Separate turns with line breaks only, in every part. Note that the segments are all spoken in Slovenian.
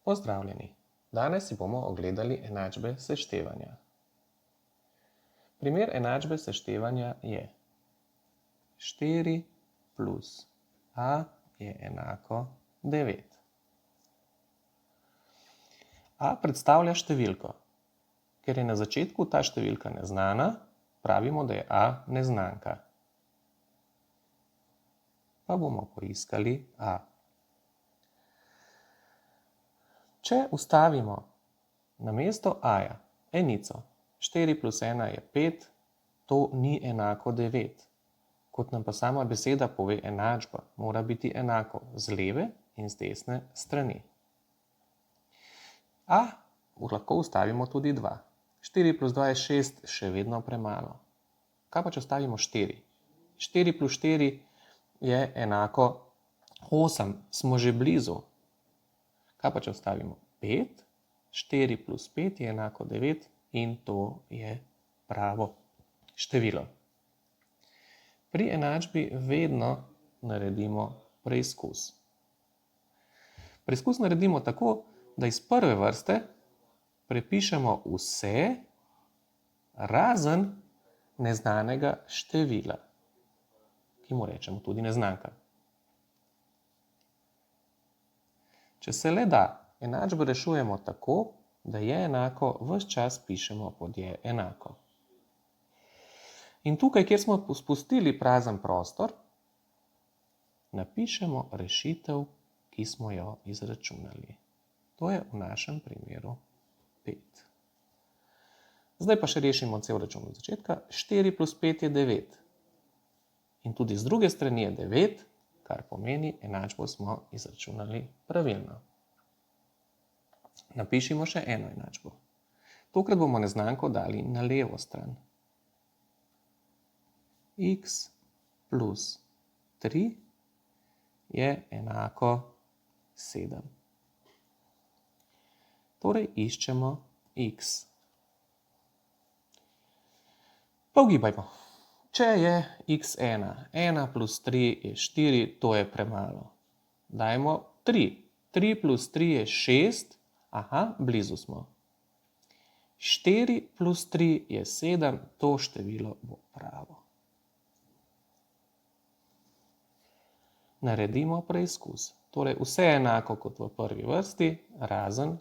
Pozdravljeni! Danes si bomo ogledali enačbe seštevanja. Primer enačbe seštevanja je 4 plus a je enako 9. A predstavlja številko. Ker je na začetku ta številka neznana, pravimo, da je a neznanka. Pa bomo poiskali a. Če ustavimo namesto a-ja enico, 4 plus 1 je 5, to ni enako 9. Kot nam pa sama beseda pove enačba, mora biti enako z leve in z desne strani. A lahko ustavimo tudi 2. 4 plus 2 je 6, še vedno premalo. Kaj pa če ustavimo 4? 4 plus 4 je enako 8, smo že blizu. Kaj pa če vstavimo 5? 4 plus 5 je enako 9 in to je pravo število. Pri enačbi vedno naredimo preizkus. Preizkus naredimo tako, da iz prve vrste prepišemo vse razen neznanega števila, ki mu rečemo tudi neznanka. Če se le da, enačbo rešujemo tako, da je enako ves čas pišemo pod je enako. In tukaj, kjer smo spustili prazen prostor, napišemo rešitev, ki smo jo izračunali. To je v našem primeru 5. Zdaj pa še rešimo cel račun od začetka. 4 plus 5 je 9. In tudi z druge strani je 9, kar pomeni, enačbo smo izračunali pravilno. Napišimo še eno enačbo. Tokrat bomo neznanko dali na levo stran. X plus 3 je enako 7. Torej iščemo x. Pa ugibajmo. Če je x1, 1 plus 3 je 4, to je premalo. Dajmo 3. 3 plus 3 je 6. Aha, blizu smo. 4 plus 3 je 7, to število bo pravo. Naredimo preizkus. Torej vse je enako kot v prvi vrsti, razen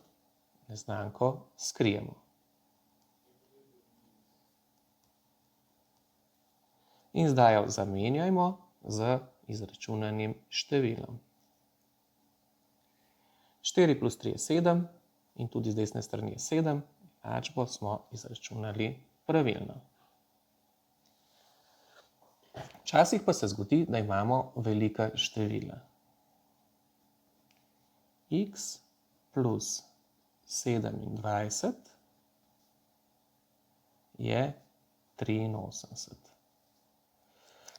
neznanko skrijemo. In zdaj jo zamenjajmo z izračunanim številom. 4 plus 3 je 7 in tudi z desne strani je 7. Enačbo smo izračunali pravilno. Včasih pa se zgodi, da imamo velika števila. X plus 27 je 83.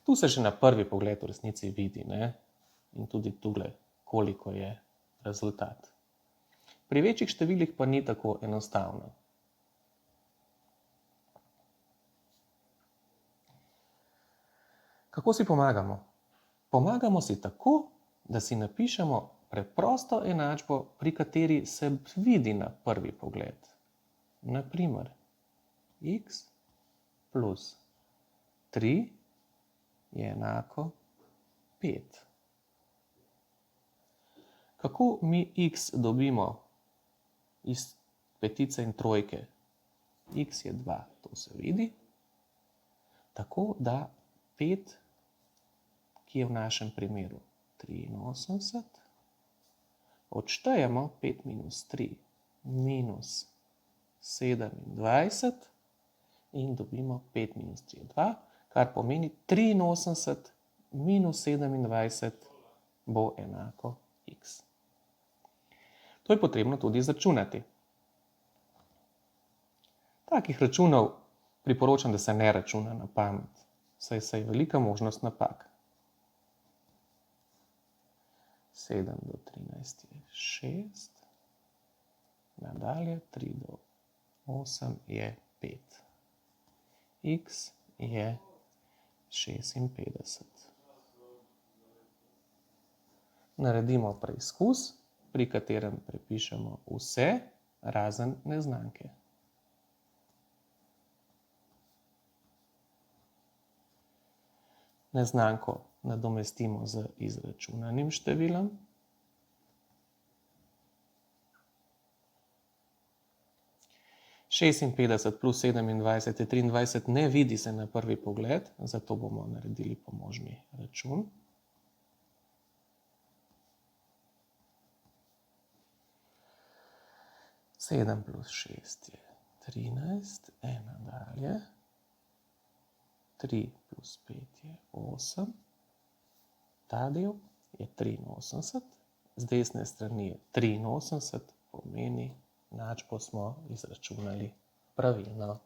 Tu se že na prvi pogled v resnici vidi, ne? In tudi tule, koliko je rezultat. Pri večjih številih pa ni tako enostavno. Kako si pomagamo? Pomagamo si tako, da si napišemo preprosto enačbo, pri kateri se vidi na prvi pogled. Na primer, x plus 3 je enako 5. Kako mi x dobimo iz petice in trojke? X je 2, to se vidi. Tako da 5, ki je v našem primeru 83, odštejemo 5 minus 3 minus 27 in dobimo 5 minus 3 je 2, kar pomeni 83 minus 27 bo enako x. To je potrebno tudi izračunati. Takih računov priporočam, da se ne računa na pamet, saj je velika možnost napak. 7 do 13 je 6, nadalje 3 do 8 je 5. X je 56. Naredimo preizkus pri katerem prepišemo vse razen neznanke. Neznanko nadomestimo z izračunanim številom. Šestinpetdeset plus 27 je 23, ne vidi se na prvi pogled, zato bomo naredili pomožni račun. 7 plus 6 je 13, 1 dalje. 3 plus 5 je 8. Ta del je 83. Z desne strani je 83, pomeni, enačbo smo izračunali pravilno.